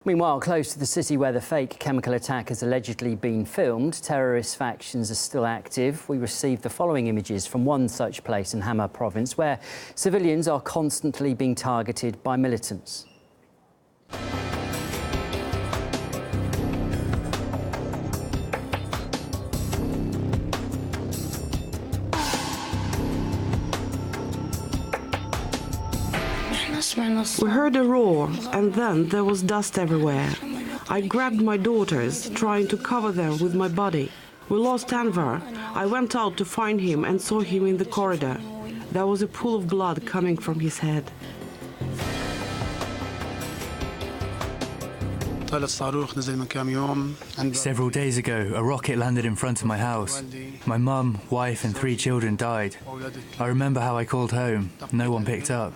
Meanwhile, close to the city where the fake chemical attack has allegedly been filmed, terrorist factions are still active. We received the following images from one such place in Hama province where civilians are constantly being targeted by militants. We heard a roar, and then there was dust everywhere. I grabbed my daughters, trying to cover them with my body. We lost Anwar. I went out to find him and saw him in the corridor. There was a pool of blood coming from his head. Several days ago, a rocket landed in front of my house. My mum, wife and 3 children died. I remember how I called home. No one picked up.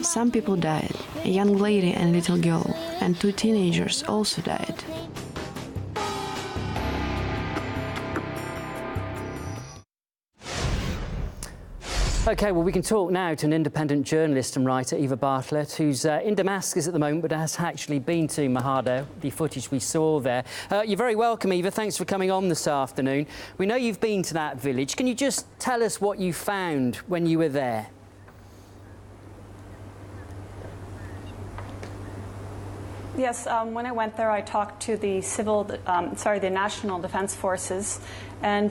Some people died, a young lady and little girl, and 2 teenagers also died. OK, well, we can talk now to an independent journalist and writer, Eva Bartlett, who's in Damascus at the moment, but has actually been to Mahada, the footage we saw there. You're very welcome, Eva. Thanks for coming on this afternoon. We know you've been to that village. Can you just tell us what you found when you were there? Yes, when I went there, I talked to the the National Defense Forces, and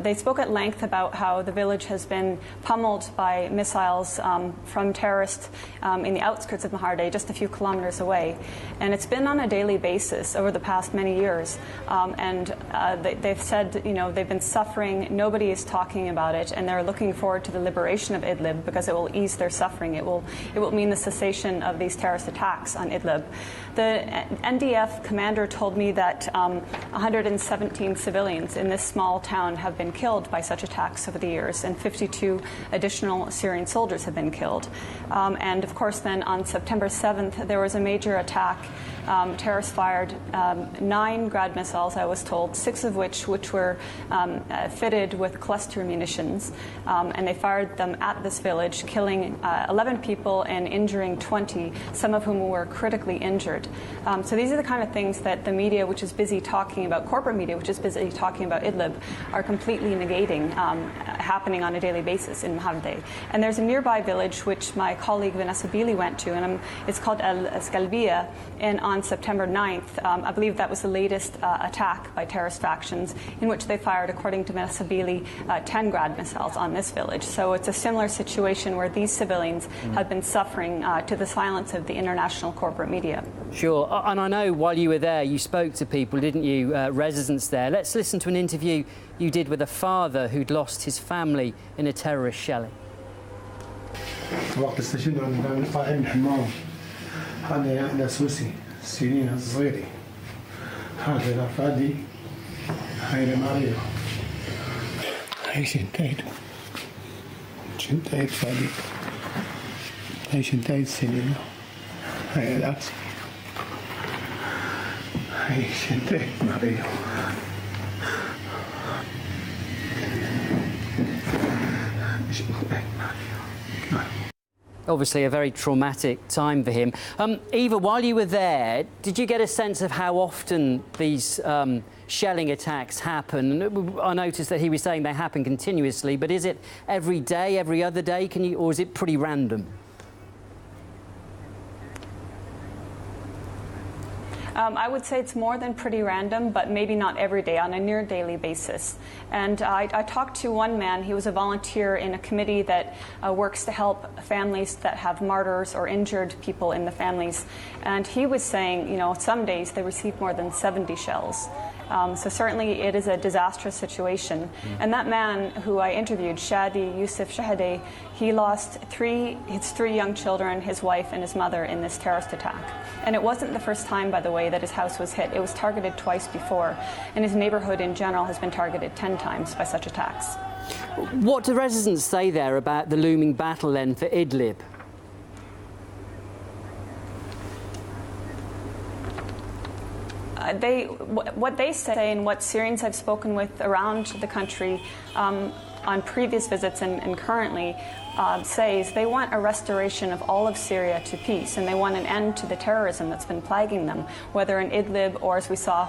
they spoke at length about how the village has been pummeled by missiles from terrorists in the outskirts of Mahardeh, just a few kilometers away. And it's been on a daily basis over the past many years. They've said, you know, they've been suffering. Nobody is talking about it, and they're looking forward to the liberation of Idlib because it will ease their suffering. It will mean the cessation of these terrorist attacks on Idlib. The NDF commander told me that 117 civilians in this small town have been killed by such attacks over the years, and 52 additional Syrian soldiers have been killed. And of course, then on September 7th, there was a major attack. Terrorists fired 9 Grad missiles, I was told, 6 of which were fitted with cluster munitions, and they fired them at this village, killing 11 people and injuring 20, some of whom were critically injured. So these are the kind of things that the media, which is busy talking about, corporate media, which is busy talking about Idlib, are completely negating happening on a daily basis in Mahardeh. And there's a nearby village which my colleague Vanessa Bealey went to, and it's called El Skalbia, and on September 9th, I believe that was the latest attack by terrorist factions, in which they fired, according to Vanessa Bealey, 10 Grad missiles on this village. So it's a similar situation where these civilians have been suffering to the silence of the international corporate media. Sure, and I know while you were there, you spoke to people, didn't you, residents there. Let's listen to an interview you did with a father who'd lost his family in a terrorist shelling. سنين صغيرة هذا فادي هاي ماريو هاي شنتايد فادي هاي شنتايد سنين هاي العكس هاي شنتايد ماريو شنتايد ماريو. Obviously a very traumatic time for him. Eva, while you were there, did you get a sense of how often these shelling attacks happen? I noticed that he was saying they happen continuously, but is it every day, every other day, or is it pretty random? I would say it's more than pretty random, but maybe not every day, on a near daily basis. And I talked to one man. He was a volunteer in a committee that works to help families that have martyrs or injured people in the families. And he was saying, you know, some days they receive more than 70 shells. So certainly it is a disastrous situation. And that man who I interviewed, Shadi Yusuf Shahadeh, he lost his three young children, his wife and his mother in this terrorist attack. And it wasn't the first time, by the way, that his house was hit. It was targeted twice before. And his neighborhood in general has been targeted 10 times by such attacks. What do residents say there about the looming battle then for Idlib? what they say and what Syrians I've spoken with around the country on previous visits and currently say is they want a restoration of all of Syria to peace, and they want an end to the terrorism that's been plaguing them, whether in Idlib or, as we saw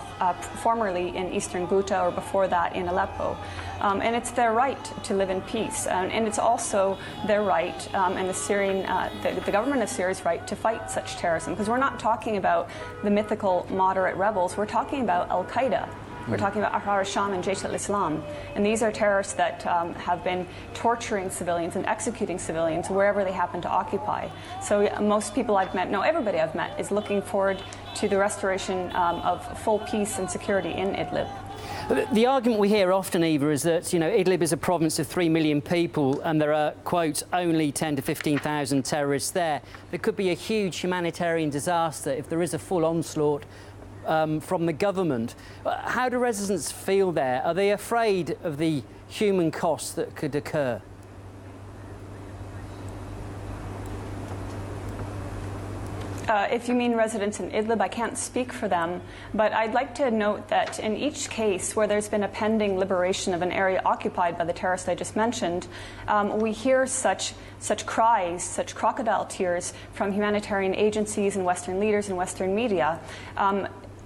formerly, in eastern Ghouta, or before that in Aleppo. And it's their right to live in peace, and it's also their right and the government of Syria's right to fight such terrorism, because we're not talking about the mythical moderate rebels, we're talking about Al-Qaeda. We're talking about Ahrar al-Sham and Jaish al-Islam. And these are terrorists that have been torturing civilians and executing civilians wherever they happen to occupy. So most people I've met, no, everybody I've met, is looking forward to the restoration of full peace and security in Idlib. The argument we hear often, Eva, is that, Idlib is a province of 3 million people and there are, quote, only 10 to 15,000 terrorists there. There could be a huge humanitarian disaster if there is a full onslaught from the government. How do residents feel there? Are they afraid of the human costs that could occur? If you mean residents in Idlib, I can't speak for them, but I'd like to note that in each case where there's been a pending liberation of an area occupied by the terrorists I just mentioned, we hear such cries, such crocodile tears from humanitarian agencies and Western leaders and Western media.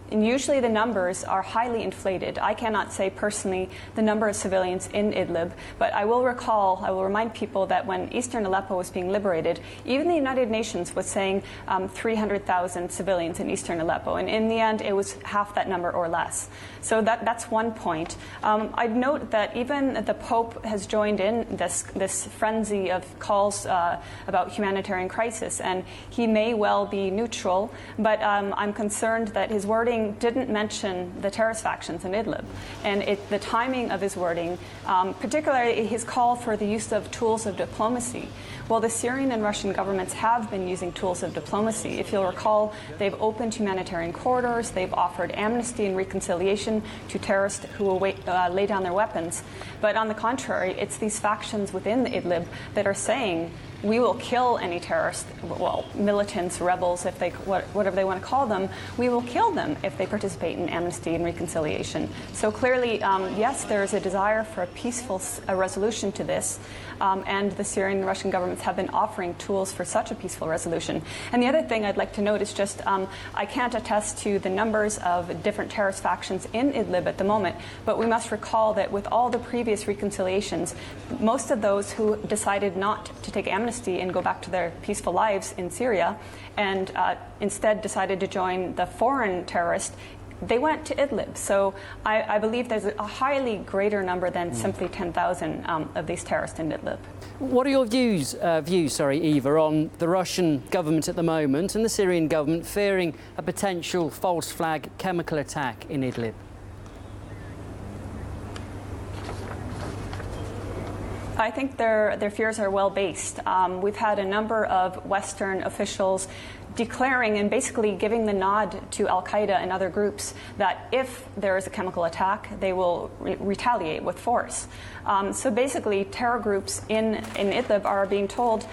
And usually the numbers are highly inflated. I cannot say personally the number of civilians in Idlib, but I will remind people that when eastern Aleppo was being liberated, even the United Nations was saying 300,000 civilians in eastern Aleppo, and in the end it was half that number or less. So that's one point. I'd note that even the Pope has joined in this frenzy of calls about humanitarian crisis, and he may well be neutral, but I'm concerned that his wording didn't mention the terrorist factions in Idlib. And the timing of his wording, particularly his call for the use of tools of diplomacy. Well, the Syrian and Russian governments have been using tools of diplomacy. If you'll recall, they've opened humanitarian corridors, they've offered amnesty and reconciliation to terrorists who will lay down their weapons. But on the contrary, it's these factions within Idlib that are saying, we will kill any terrorists, well, militants, rebels, whatever they want to call them, we will kill them if they participate in amnesty and reconciliation. So clearly, yes, there is a desire for a peaceful resolution to this, and the Syrian and Russian governments have been offering tools for such a peaceful resolution. And the other thing I'd like to note is just, I can't attest to the numbers of different terrorist factions in Idlib at the moment, but we must recall that with all the previous reconciliations, most of those who decided not to take amnesty and go back to their peaceful lives in Syria and instead decided to join the foreign terrorists, they went to Idlib. So I believe there's a highly greater number than simply 10,000 of these terrorists in Idlib. What are your views, Eva, on the Russian government at the moment and the Syrian government fearing a potential false flag chemical attack in Idlib? I think their fears are well based. We've had a number of Western officials declaring and basically giving the nod to Al-Qaeda and other groups that if there is a chemical attack, they will retaliate with force. So basically, terror groups in Idlib are being told,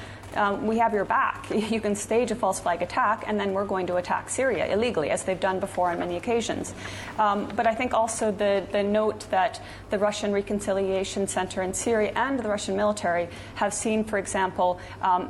we have your back. You can stage a false flag attack, and then we're going to attack Syria illegally, as they've done before on many occasions. But I think also the note that the Russian Reconciliation Center in Syria and the Russian military have seen, for example,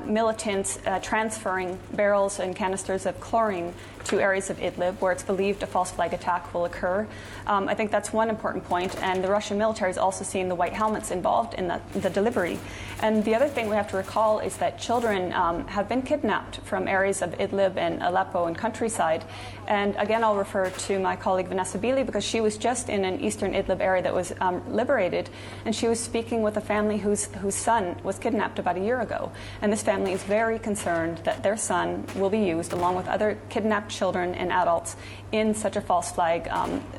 militants transferring barrels and canisters of chlorine to areas of Idlib where it's believed a false flag attack will occur. I think that's one important point, and the Russian military is also seeing the white helmets involved in the delivery. And the other thing we have to recall is that children have been kidnapped from areas of Idlib and Aleppo and countryside. And again, I'll refer to my colleague Vanessa Beeley, because she was just in an eastern Idlib area that was liberated, and she was speaking with a family whose son was kidnapped about a year ago. And this family is very concerned that their son will be used, along with other kidnapped children and adults, in such a false flag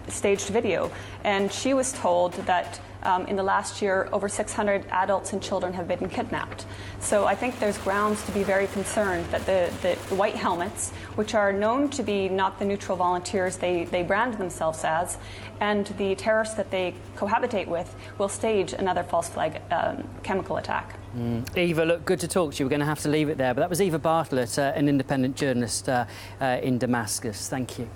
staged video. And she was told that in the last year, over 600 adults and children have been kidnapped. So I think there's grounds to be very concerned that the white helmets, which are known to be not the neutral volunteers they brand themselves as, and the terrorists that they cohabitate with, will stage another false flag chemical attack. Eva, look, good to talk to you. We're going to have to leave it there. But that was Eva Bartlett, an independent journalist in Damascus. Thank you.